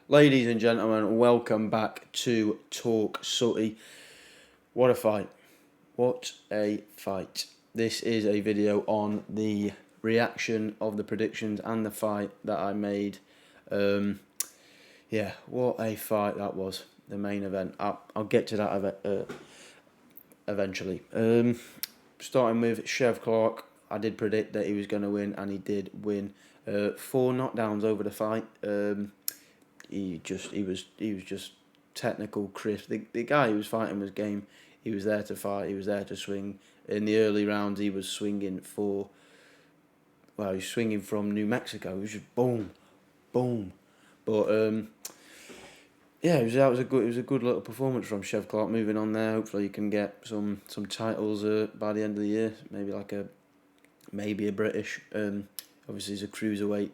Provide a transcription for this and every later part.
Ladies and gentlemen, welcome back to Talk Sooty. What a fight. What a fight. This is a video on the reaction of the predictions and the fight that I made. What a fight that was. The main event. I'll get to that eventually. Starting with Chev Clark. I did predict that he was going to win, and he did win. 4 knockdowns over the fight. He was just technical, crisp. The guy he was fighting was game. He was there to fight. He was there to swing. In the early rounds, he was swinging from New Mexico. It was just boom, boom. But it was a good little performance from Chev Clark. Moving on there, hopefully he can get some titles by the end of the year. Maybe a British. Obviously he's a cruiserweight.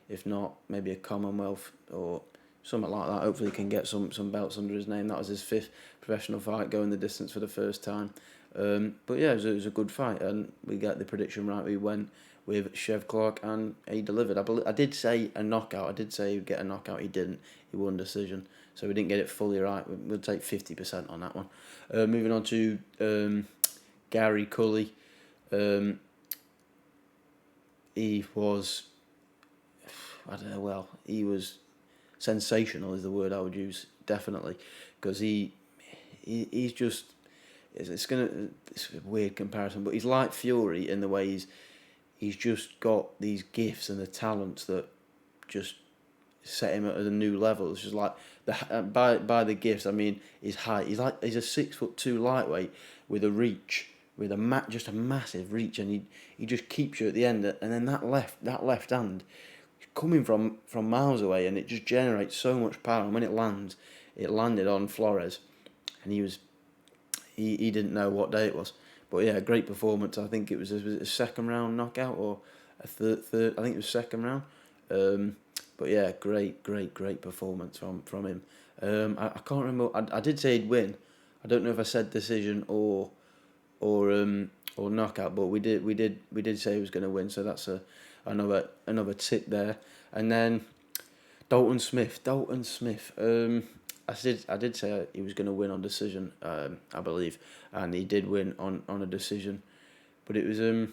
If not, maybe a Commonwealth or something like that. Hopefully he can get some belts under his name. That was his 5th professional fight, going the distance for the first time. But yeah, it was a good fight, and we got the prediction right. We went with Chev Clark, and he delivered. I did say a knockout. I did say he'd get a knockout. He didn't. He won decision. So we didn't get it fully right. We'll take 50% on that one. Moving on to Gary Cully. He was... he was sensational is the word I would use, definitely, because he's just it's a weird comparison, but he's like Fury in the way he's just got these gifts and the talents that just set him at a new level. It's just like by the gifts I mean his height. He's a 6'2" lightweight with a reach, with just a massive reach, and he just keeps you at the end, and then that left hand coming from miles away, and it just generates so much power. And when it landed on Flores, and he didn't know what day it was. But yeah, great performance. I think it was a second round knockout or a third. I think it was second round. But yeah, great performance from him. I can't remember. I did say he'd win. I don't know if I said decision or knockout, but we did say he was going to win. So that's another tick there. And then Dalton Smith. I did say he was going to win on decision, I believe, and he did win on a decision. But it was it's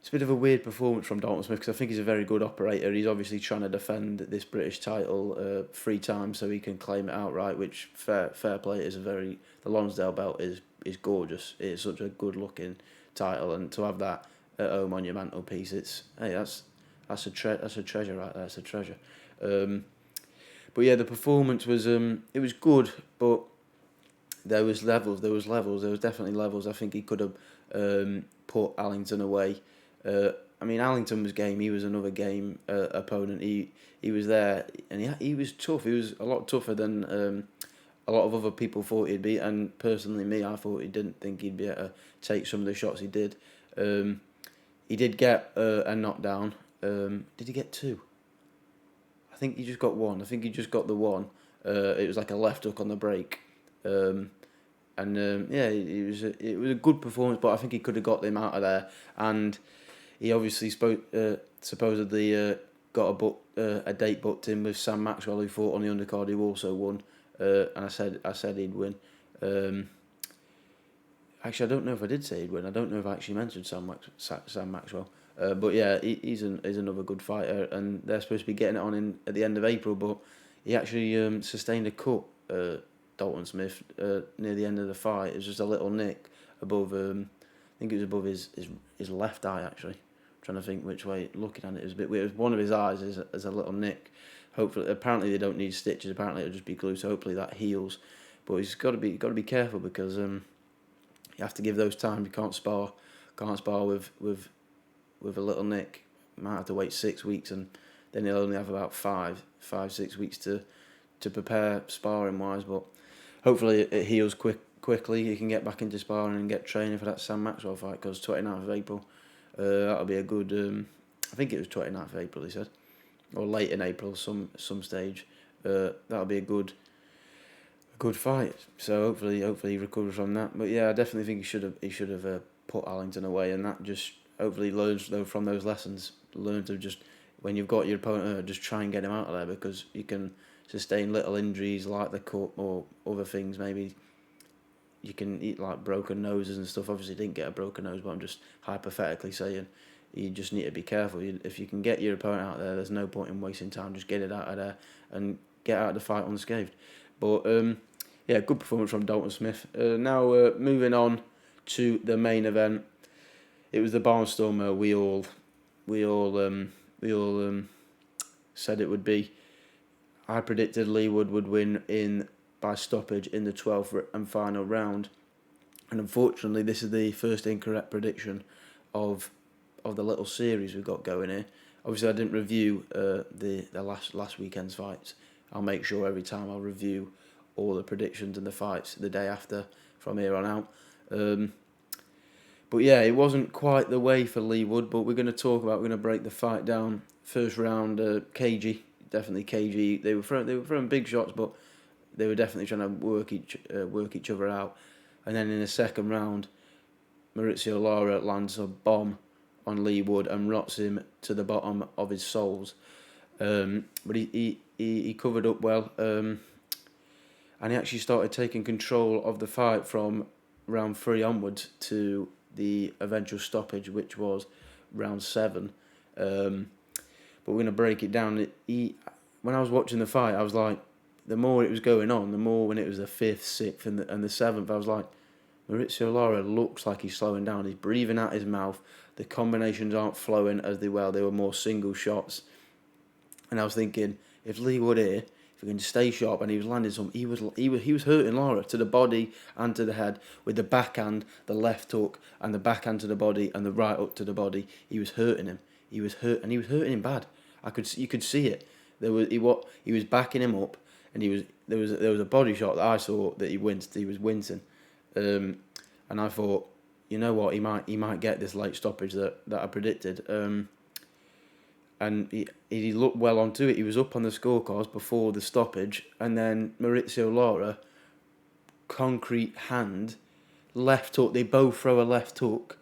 a bit of a weird performance from Dalton Smith, because I think he's a very good operator. He's obviously trying to defend this British title 3 times so he can claim it outright, which fair play. The Lonsdale belt is gorgeous. It's such a good looking title, and to have that at home on your mantelpiece, that's a treasure right there. It's a treasure. But yeah, the performance was it was good, but there was levels. There was definitely levels. I think he could have put Allington away. I mean, Allington was game. He was another game opponent. He was there, and he was tough. He was a lot tougher than a lot of other people thought he'd be. And personally, I thought he didn't think he'd be able to take some of the shots he did. He did get a knockdown. Did he get 2? I think he just got 1. I think he just got the 1. It was like a left hook on the break. It was a good performance, but I think he could have got him out of there. And he obviously supposedly got a date booked in with Sam Maxwell, who fought on the undercard, who also won. And I said he'd win. Actually, I don't know if I did say he'd win. I don't know if I actually mentioned Sam Maxwell. But yeah, he's another good fighter, and they're supposed to be getting it on at the end of April. But he actually sustained a cut, Dalton Smith, near the end of the fight. It was just a little nick above. I think it was above his left eye. Actually, I'm trying to think which way. Looking at it, it was a bit weird. It was one of his eyes is a little nick. Hopefully, apparently they don't need stitches. Apparently it'll just be glue. So hopefully that heals. But he's got to be careful, because you have to give those time. You can't spar with a little nick. Might have to wait 6 weeks, and then he'll only have about 5-6 weeks to prepare sparring wise. But hopefully it heals quickly. He can get back into sparring and get training for that Sam Maxwell fight, because 29th of April, that'll be a good. I think it was 29th of April, he said, or late in April, some stage. That'll be a good fight. So hopefully he recovers from that. But yeah, I definitely think he should have put Allington away, and that just hopefully learns from those lessons. Learn to just when you've got your opponent, just try and get him out of there, because you can sustain little injuries like the cut or other things. Maybe you can eat like broken noses and stuff. Obviously, didn't get a broken nose, but I'm just hypothetically saying you just need to be careful. If you can get your opponent out there, there's no point in wasting time. Just get it out of there and get out of the fight unscathed. But yeah, good performance from Dalton Smith. Now moving on to the main event. It was the barnstormer we all said it would be. I predicted Leigh would win by stoppage in the 12th and final round, and unfortunately, this is the first incorrect prediction of the little series we've got going here. Obviously, I didn't review the last weekend's fights. I'll make sure every time I'll review all the predictions and the fights the day after from here on out. But yeah, it wasn't quite the way for Leigh, but we're going to break the fight down. First round, cagey, definitely cagey. They were throwing big shots, but they were definitely trying to work each other out. And then in the second round, Maricio Lara lands a bomb on Leigh and rots him to the bottom of his soles. But he covered up well, and he actually started taking control of the fight from round 3 onwards to the eventual stoppage, which was round 7. But we're going to break it down. When I was watching the fight, I was like, the more it was going on, the more when it was the 5th, 6th, and the 7th, I was like, Maricio Lara looks like he's slowing down. He's breathing out his mouth. The combinations aren't flowing as they were. They were more single shots. And I was thinking, if Leigh here, if he can stay sharp, and he was landing some, he was hurting Lara to the body and to the head with the backhand, the left hook, and the backhand to the body and the right hook to the body. He was hurting him. He was hurting him bad. You could see it. He was backing him up, and there was a body shot that I saw that he was wincing, and I thought, you know what, he might get this late stoppage that I predicted. And he looked well onto it. He was up on the scorecards before the stoppage, and then Maricio Lara, concrete hand, left hook. They both throw a left hook.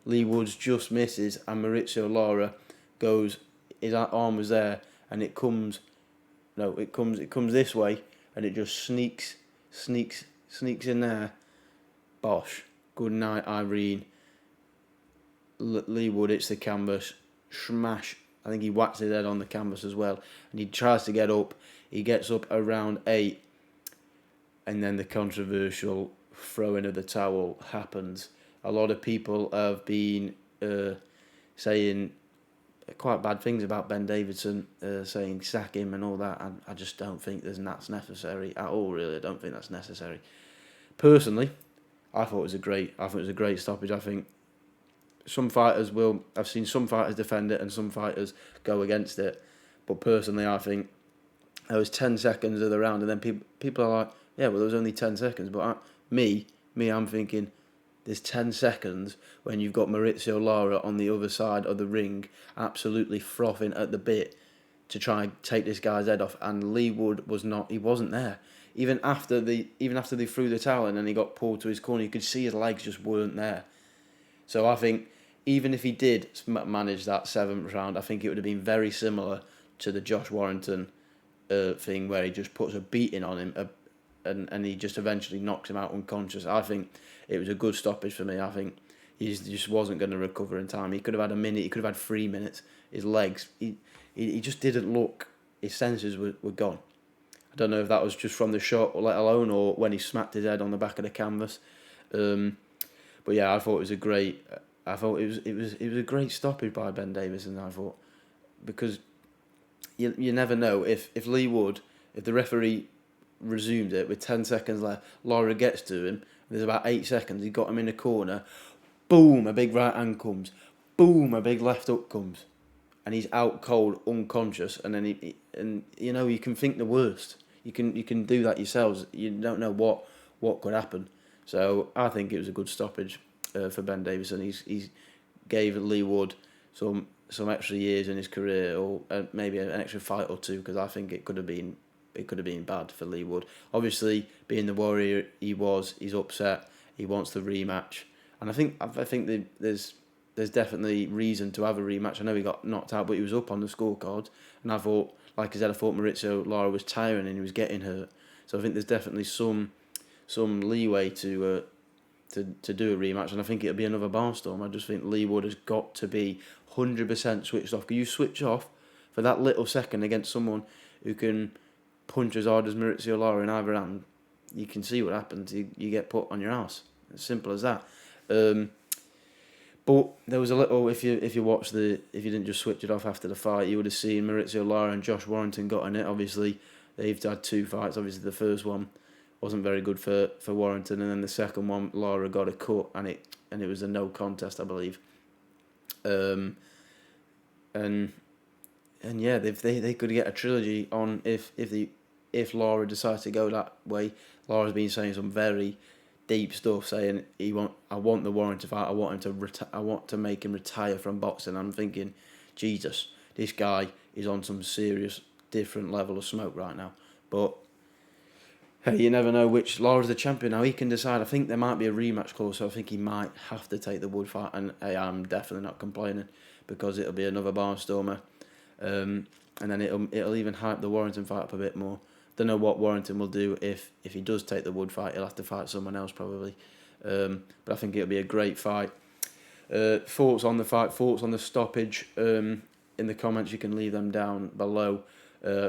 Leigh just misses, and Maricio Lara goes. His arm was there, and it comes this way, and it just sneaks in there. Bosh. Good night, Irene. Leigh hits the canvas. Smash. I think he whacks his head on the canvas as well. And he tries to get up. He gets up around 8. And then the controversial throwing of the towel happens. A lot of people have been saying quite bad things about Ben Davidson, saying sack him and all that. And I just don't think that's necessary at all, really. I don't think that's necessary. Personally, I thought it was a great stoppage. I think I've seen some fighters defend it and some fighters go against it. But personally, I think there was 10 seconds of the round, and then people are like, yeah, well, there was only 10 seconds. But I'm thinking, there's 10 seconds when you've got Maricio Lara on the other side of the ring, absolutely frothing at the bit to try and take this guy's head off, and Leigh wasn't there. Even after they threw the towel in and he got pulled to his corner, you could see his legs just weren't there. So I think even if he did manage that 7th round, I think it would have been very similar to the Josh Warrington thing, where he just puts a beating on him and he just eventually knocks him out unconscious. I think it was a good stoppage for me. I think he just wasn't going to recover in time. He could have had a minute. He could have had 3 minutes. His legs, he just didn't look. His senses were gone. I don't know if that was just from the shot, let alone, or when he smacked his head on the back of the canvas. But yeah, I thought it was a great. I thought it was a great stoppage by Ben Davison. I thought, because you never know if Leigh if the referee resumed it with 10 seconds left, Lara gets to him. There's about 8 seconds. He got him in the corner. Boom! A big right hand comes. Boom! A big left hook comes, and he's out cold, unconscious. And then you can think the worst. You can do that yourselves. You don't know what could happen. So I think it was a good stoppage for Ben Davison. He's gave Leigh some extra years in his career, or maybe an extra fight or two, because I think it could have been bad for Leigh. Obviously, being the warrior he's upset. He wants the rematch, and I think there's there's definitely reason to have a rematch. I know he got knocked out, but he was up on the scorecard, and I thought, like I said, I thought Maricio Lara was tiring and he was getting hurt. So I think there's definitely some leeway to do a rematch, and I think it'll be another barnstorm. I just think Leigh Wood has got to be 100% switched off. Can you switch off for that little second against someone who can punch as hard as Maricio Lara in either hand? You can see what happens. You get put on your ass. As simple as that. But there was a little, if you didn't just switch it off after the fight, you would have seen Maricio Lara and Josh Warrington got in it. Obviously, they've had 2 fights. Obviously, the first one wasn't very good for Warrington, and then the second one, Lara got a cut, and it was a no contest, I believe. And yeah, they could get a trilogy on if Lara decides to go that way. Lara's been saying some very deep stuff, saying I want the Warrington fight. I want to make him retire from boxing. I'm thinking, Jesus, this guy is on some serious different level of smoke right now. But hey, you never know which. Lara's the champion now. He can decide. I think there might be a rematch clause, so I think he might have to take the Wood fight. And hey, I'm definitely not complaining, because it'll be another barnstormer. And then it'll even hype the Warrington fight up a bit more. Don't know what Warrington will do if he does take the Wood fight. He'll have to fight someone else probably. But I think it'll be a great fight. Thoughts on the fight, thoughts on the stoppage. In the comments, you can leave them down below.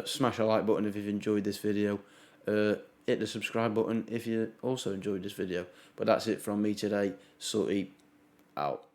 Smash a like button if you've enjoyed this video. Hit the subscribe button if you also enjoyed this video. But that's it from me today. Sooty out.